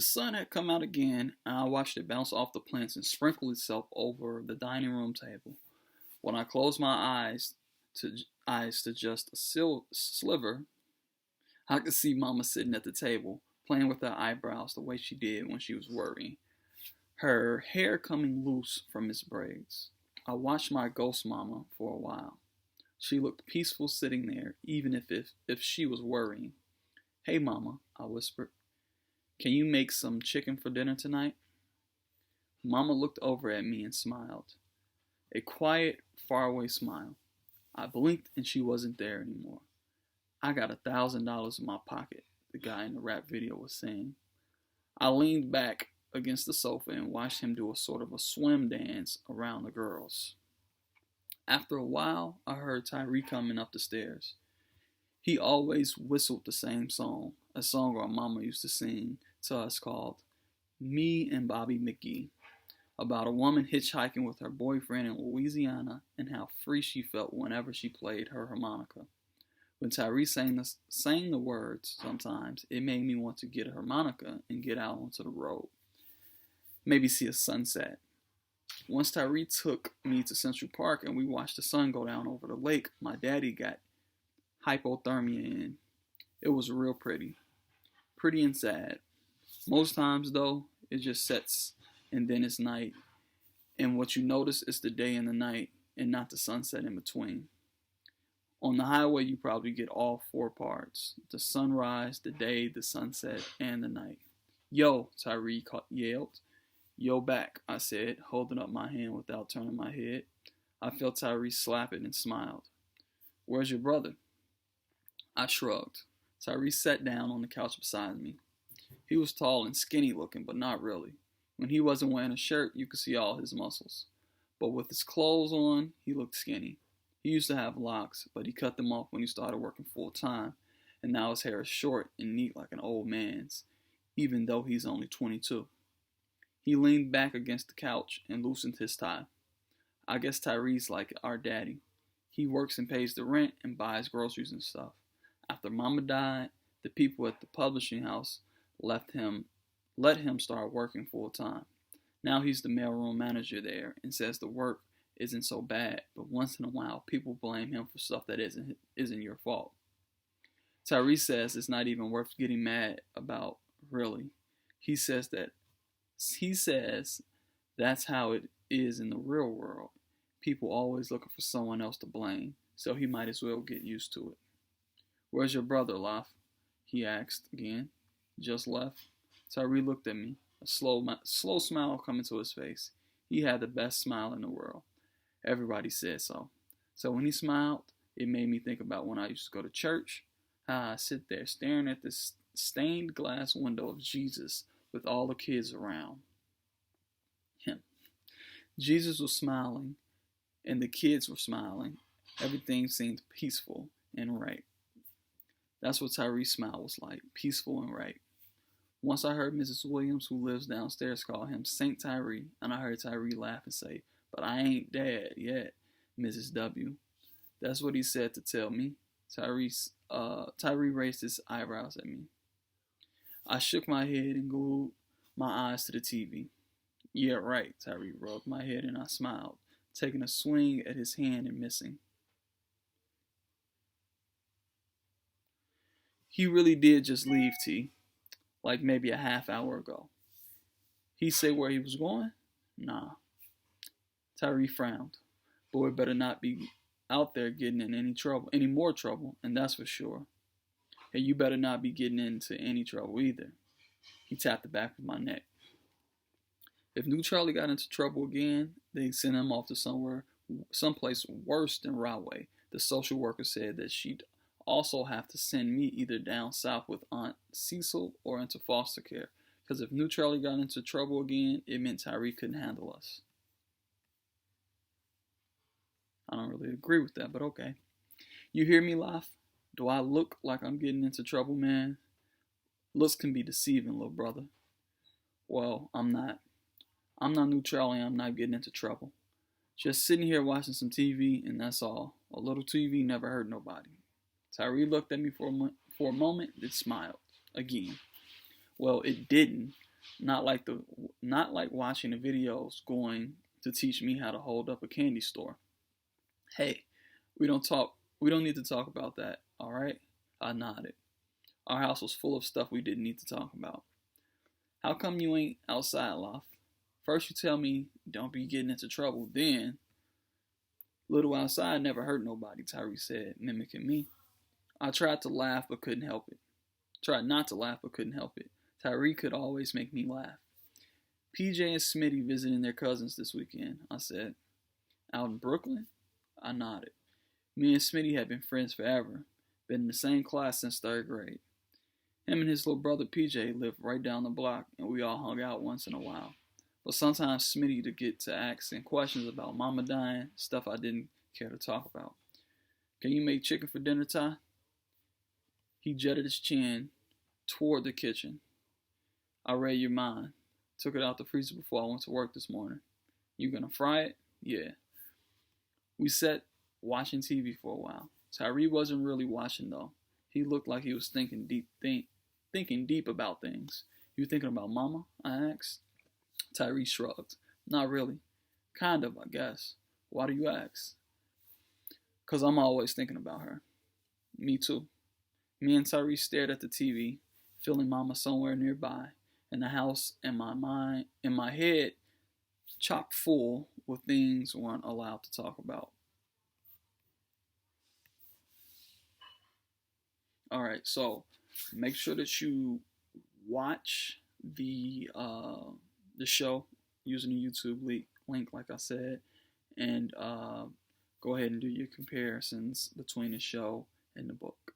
The sun had come out again, and I watched it bounce off the plants and sprinkle itself over the dining room table. When I closed my eyes to just a sliver, I could see Mama sitting at the table, playing with her eyebrows the way she did when she was worrying, her hair coming loose from its braids. I watched my ghost Mama for a while. She looked peaceful sitting there, even if she was worrying. "Hey, Mama," I whispered. "Can you make some chicken for dinner tonight?" Mama looked over at me and smiled. A quiet, faraway smile. I blinked and she wasn't there anymore. "I got $1,000 in my pocket," the guy in the rap video was saying. I leaned back against the sofa and watched him do a sort of a swim dance around the girls. After a while, I heard Tyree coming up the stairs. He always whistled the same song, a song our mama used to sing to us called "Me and Bobby McGee," about a woman hitchhiking with her boyfriend in Louisiana and how free she felt whenever she played her harmonica. When Tyree sang the words, sometimes it made me want to get a harmonica and get out onto the road. Maybe see a sunset. Once Tyree took me to Central Park and we watched the sun go down over the lake, my daddy got hypothermia in. It was real pretty. Pretty and sad. Most times, though, it just sets and then it's night. And what you notice is the day and the night and not the sunset in between. On the highway, you probably get all four parts: the sunrise, the day, the sunset, and the night. "Yo," Tyree yelled. "Yo back," I said, holding up my hand without turning my head. I felt Tyree slap it and smiled. "Where's your brother?" I shrugged. Tyree sat down on the couch beside me. He was tall and skinny looking, but not really. When he wasn't wearing a shirt, you could see all his muscles. But with his clothes on, he looked skinny. He used to have locks, but he cut them off when he started working full time, and now his hair is short and neat like an old man's, even though he's only 22. He leaned back against the couch and loosened his tie. I guess Tyree's like our daddy. He works and pays the rent and buys groceries and stuff. After Mama died, the people at the publishing house let him start working full time. Now he's the mailroom manager there and says the work isn't so bad, but once in a while people blame him for stuff that isn't your fault. Tyree says it's not even worth getting mad about, really. He says that's how it is in the real world. People always looking for someone else to blame, so he might as well get used to it. "Where's your brother, Laf?" he asked again. "Just left." Tyree looked at me, a slow smile coming to his face. He had the best smile in the world. Everybody said so. So when he smiled, it made me think about when I used to go to church, how I sit there staring at this stained glass window of Jesus with all the kids around him. Jesus was smiling, and the kids were smiling. Everything seemed peaceful and right. That's what Tyree's smile was like, peaceful and right. Once I heard Mrs. Williams, who lives downstairs, call him Saint Tyree, and I heard Tyree laugh and say, "But I ain't dead yet, Mrs. W." That's what he said to tell me. Tyree raised his eyebrows at me. I shook my head and glued my eyes to the TV. "Yeah, right," Tyree rubbed my head and I smiled, taking a swing at his hand and missing. "He really did just leave, T, like maybe a half hour ago." "He say where he was going?" "Nah." Tyree frowned. "Boy better not be out there getting in any more trouble, and that's for sure. And you better not be getting into any trouble either." He tapped the back of my neck. "If New Charlie got into trouble again, they'd send him off to someplace worse than Rahway." The social worker said that she'd also have to send me either down south with Aunt Cecil or into foster care, because if New Charlie got into trouble again, it meant Tyree couldn't handle us. I don't really agree with that, but okay. "You hear me, Laf? Do I look like I'm getting into trouble, man?" "Looks can be deceiving, little brother." "Well, I'm not. I'm not New Charlie, I'm not getting into trouble. Just sitting here watching some TV, and that's all. A little TV never hurt nobody." Tyree looked at me for a moment, then smiled again. "Well, it didn't. Not like watching the videos going to teach me how to hold up a candy store. Hey, we don't need to talk about that, all right? I nodded. Our house was full of stuff we didn't need to talk about. How come you ain't outside, Loft? First you tell me don't be getting into trouble, then little outside never hurt nobody, Tyree said, mimicking me. I tried to laugh but couldn't help it. Tried not to laugh but couldn't help it. Tyree could always make me laugh. PJ and Smitty visiting their cousins this weekend, I said. Out in Brooklyn? I nodded. Me and Smitty had been friends forever, been in the same class since 3rd grade. Him and his little brother PJ lived right down the block, and we all hung out once in a while. But sometimes Smitty to get to asking questions about mama dying, stuff I didn't care to talk about. Can you make chicken for dinner, Ty? He jutted his chin toward the kitchen. I read your mind. Took it out the freezer before I went to work this morning. You gonna fry it? Yeah. We sat watching TV for a while. Tyree wasn't really watching though. He looked like he was thinking deep about things. You thinking about mama? I asked. Tyree shrugged. Not really. Kind of, I guess. Why do you ask? 'Cause I'm always thinking about her. Me too. Me and Tyree stared at the TV, feeling mama somewhere nearby, and the house in my head, chock full with things we weren't allowed to talk about. Alright, so make sure that you watch the show using the YouTube link, like I said, and go ahead and do your comparisons between the show and the book.